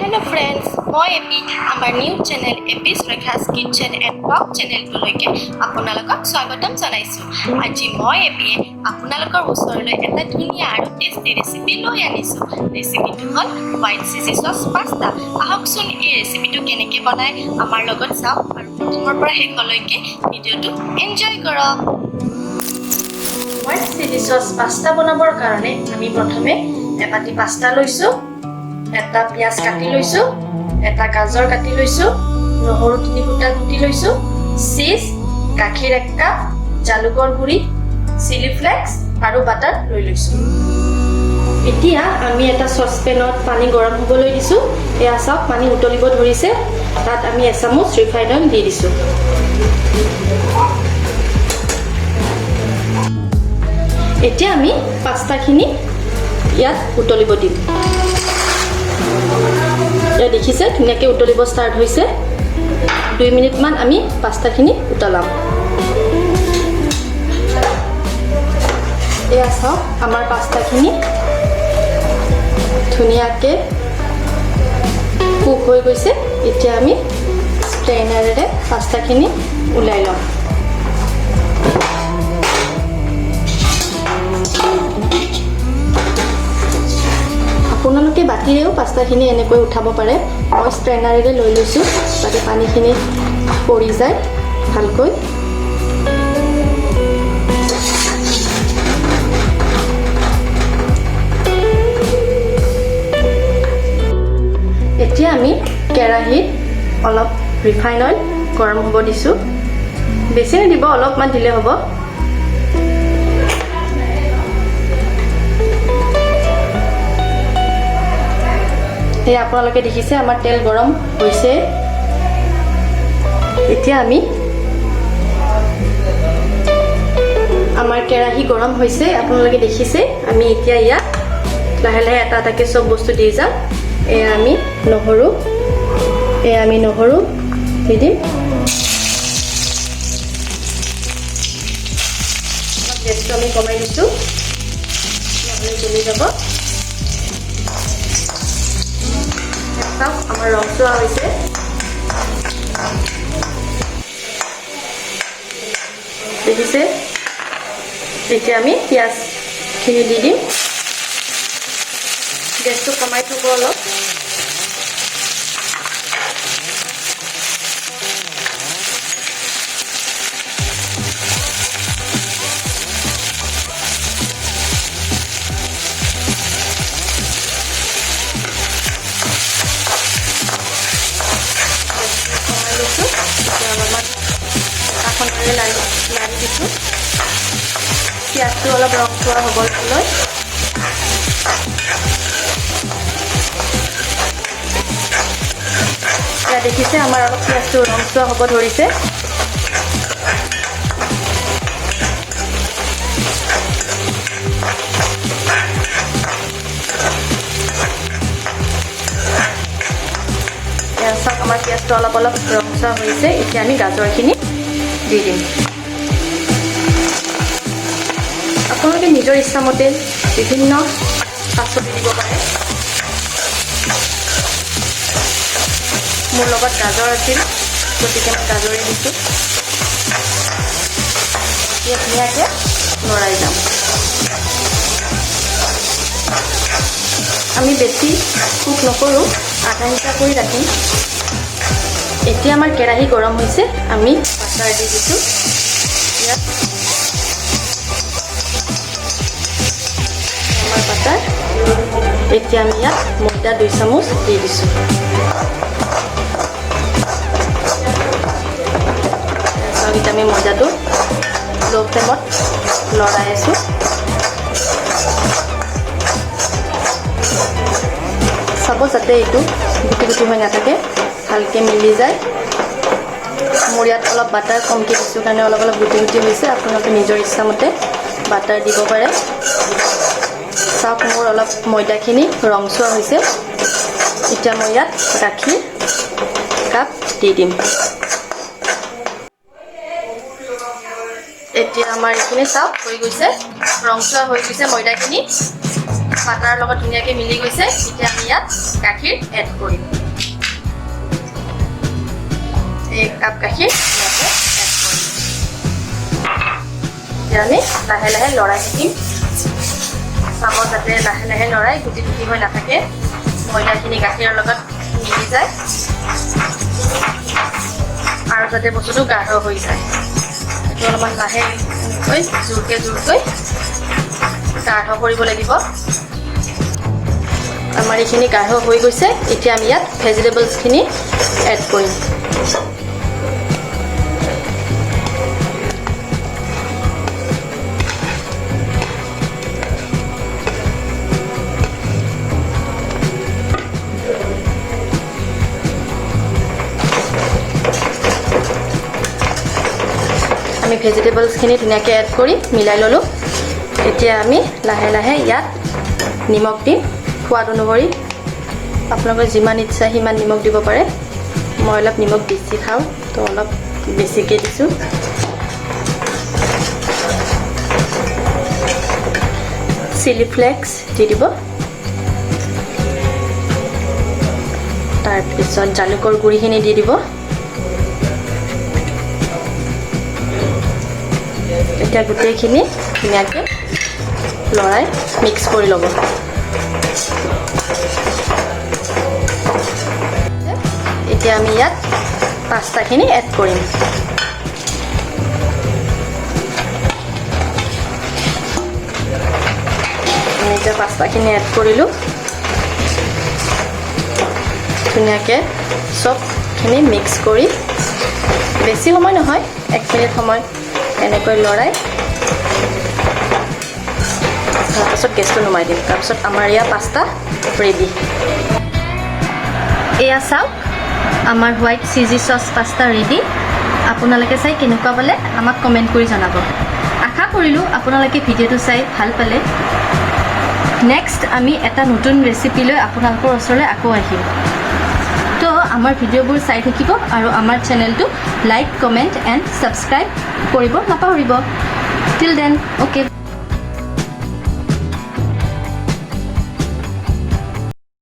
Hello friends, মই এপি আমাৰ new channel AP Rekha's kitchen and blog চেনেলটোলৈকে আপোনালোকক স্বাগতম জনাইছোঁ। আজি মই এপিয়ে আপোনালোকৰ ওচৰলৈ এটা ধুনীয়া আৰু টেষ্টি ৰেচিপি লৈ আনিছোঁ। ৰেচিপিটো হ'ল হোৱাইট চিলি চচ পাস্তা। আহকচোন এই ৰেচিপিটো কেনেকৈ বনায় আমাৰ লগত চাওক আৰু প্ৰথমৰ পৰা শেষলৈকে ভিডিঅ'টো এনজয় কৰক। হোৱাইট চিলি চচ পাস্তা বনাবৰ কাৰণে আমি প্ৰথমে এবাটি পাস্তা লৈছোঁ, এটা পিয়াজ কাটি লৈছোঁ, এটা গাজৰ কাটি লৈছোঁ, নহৰু 3 ফুটা কুটি লৈছোঁ, চীজ, গাখীৰ 1 কাপ, জালুকৰ গুড়ি, চিলি ফ্লেক্স আৰু বাটাৰ লৈ লৈছোঁ। এতিয়া আমি এটা চচপেনত পানী গৰম হ'বলৈ দিছোঁ। এয়া চাওক পানী উতলিব ধৰিছে, তাত আমি এচামুচ ৰিফাইন অইল দি দিছোঁ। এতিয়া আমি পাস্তাখিনি ইয়াত উতলিব দিম। এয়া দেখিছে ধুনীয়াকৈ উতলিব ষ্টাৰ্ট হৈছে। 2 মিনিটমান আমি পাস্তাখিনি উতলাম। এয়া চাওক আমাৰ পাস্তাখিনি ধুনীয়াকৈ কুক হৈ গৈছে। এতিয়া আমি ষ্ট্ৰেইনাৰেৰে পাস্তাখিনি ওলাই ল'ম। আপোনালোকে বাতিৰেও পাস্তাখিনি এনেকৈ উঠাব পাৰে। মই ষ্ট্ৰেইনাৰেৰে লৈ লৈছোঁ যাতে পানীখিনি পৰি যায় ভালকৈ। এতিয়া আমি কেৰাহীত অলপ ৰিফাইন অইল গৰম হ'ব দিছোঁ। বেছি নিদিব, অলপমান দিলে হ'ব। আপোনালোকে দেখিছে আমাৰ তেল গৰম হৈছে। এতিয়া আমাৰ কেৰাহী গৰম হৈছে, আপোনালোকে দেখিছে। আমি এতিয়া ইয়াত লাহে লাহে এটা এটাকৈ চব বস্তু দি যাম। এয়া আমি নহৰু দি দিম। গেছটো আমি কমাই দিছোঁ, নহ'লে জ্বলি যাব। আমাৰ ৰংচোৱা হৈছে। দেখিছে? এতিয়া আমি পিঁয়াজখিনি দি দিম। গেছটো কমাই থ'ব অলপ। লাৰি দিছোঁ। পিঁয়াজটো অলপ ৰংচোৱা হ'বলৈ এতিয়া দেখিছে আমাৰ অলপ পিঁয়াজটো ৰংচোৱা হ'ব ধৰিছে। চাওক আমাৰ পিঁয়াজটো অলপ অলপ ৰংচোৱা হৈছে। এতিয়া আমি গাজৰখিনি দি দিম। আপোনালোকে নিজৰ ইচ্ছামতে বিভিন্ন পাচলি দিব পাৰে। মোৰ লগত গাজৰ আছিল, গতিকে মই গাজৰে দিছোঁ। এতিয়া ধুনীয়াকৈ লৰাই যাম। আমি বেছি কুক নকৰোঁ, আধা সিজা কৰি ৰাখিম। এতিয়া আমাৰ কেৰাহী গৰম হৈছে, আমি বাটাৰ দি দিছোঁ ইয়াত। আমাৰ বাটাৰ। এতিয়া আমি ইয়াত ময়দা 2 চামুচ দি দিছোঁ। এতিয়া আমি ময়দাটো ল' ফ্লেমত লৰাই আছোঁ। চাব যাতে এইটো গুটি গুটি হৈ নাথাকে, ভালকৈ মিলি যায়। মোৰ ইয়াত অলপ বাটাৰ কমকৈ দিছোঁ কাৰণে অলপ অলপ গুটি গুটি হৈছে। আপোনালোকে নিজৰ ইচ্ছামতে বাটাৰ দিব পাৰে। চাওক মোৰ অলপ ময়দাখিনি ৰংচোৱা হৈছে। এতিয়া মই ইয়াত গাখীৰ 1 কাপ দি দিম। এতিয়া আমাৰ এইখিনি চাওক হৈ গৈছে, ৰংচোৱা হৈ গৈছে ময়দাখিনি। বাটাৰৰ লগত ধুনীয়াকৈ মিলি গৈছে এতিয়া আমি ইয়াত গাখীৰ এড কৰিম 1 কাপ গাখীৰ ইয়াতে এড কৰিম এতিয়া আমি লাহে লাহে লৰাই থাকিম চাব যাতে লাহে লাহে লৰাই গুটি গুটি হৈ নাথাকে ময়দাখিনি গাখীৰৰ লগত মিলি যায় আৰু যাতে বস্তুটো গাঢ় হৈ যায় এইটো অলপমান লাহেকৈ জোৰকৈ গাঢ় কৰিব লাগিব আমাৰ এইখিনি গাঢ় হৈ গৈছে এতিয়া আমি ইয়াত ভেজিটেবলছখিনি এড কৰিম আমি ভেজিটেবলছখিনি ধুনীয়াকৈ এড কৰি মিলাই ল'লোঁ এতিয়া আমি লাহে লাহে ইয়াত নিমখ দিম সোৱাদ অনুসৰি আপোনালোকৰ যিমান ইচ্ছা সিমান নিমখ দিব পাৰে মই অলপ নিমখ বেছি খাওঁ তো অলপ বেছিকৈ দিছোঁ চিলি ফ্লেক্স দি দিব তাৰপিছত জালুকৰ গুড়িখিনি দি দিব এতিয়া গোটেইখিনি ধুনীয়াকৈ লৰাই মিক্স কৰি ল'ব এতিয়া আমি ইয়াত পাস্তাখিনি এড কৰিম আমি এতিয়া পাস্তাখিনি এড কৰিলোঁ ধুনীয়াকৈ চবখিনি মিক্স কৰি বেছি সময় নহয় 1 মিনিট সময় এনেকৈ লৰাই তাৰপিছত গেছটো নুমাই দিম তাৰপিছত আমাৰ ইয়াৰ পাস্তা ৰেডি এয়া চাওক আমাৰ white cheesy sauce pasta ready আপোনালোকে চাই কেনেকুৱা পালে আমাক কমেণ্ট কৰি জনাব আশা কৰিলোঁ আপোনালোকে ভিডিঅ'টো চাই ভাল পালে নেক্সট আমি এটা নতুন ৰেচিপি লৈ আপোনালোকৰ ওচৰলৈ আকৌ আহিম তো আমাৰ ভিডিঅ'বোৰ চাই থাকিব আৰু আমাৰ চেনেলটো লাইক কমেণ্ট এণ্ড ছাবস্ক্ৰাইব কৰিব নাপাহৰিব টিল দেন অ'কে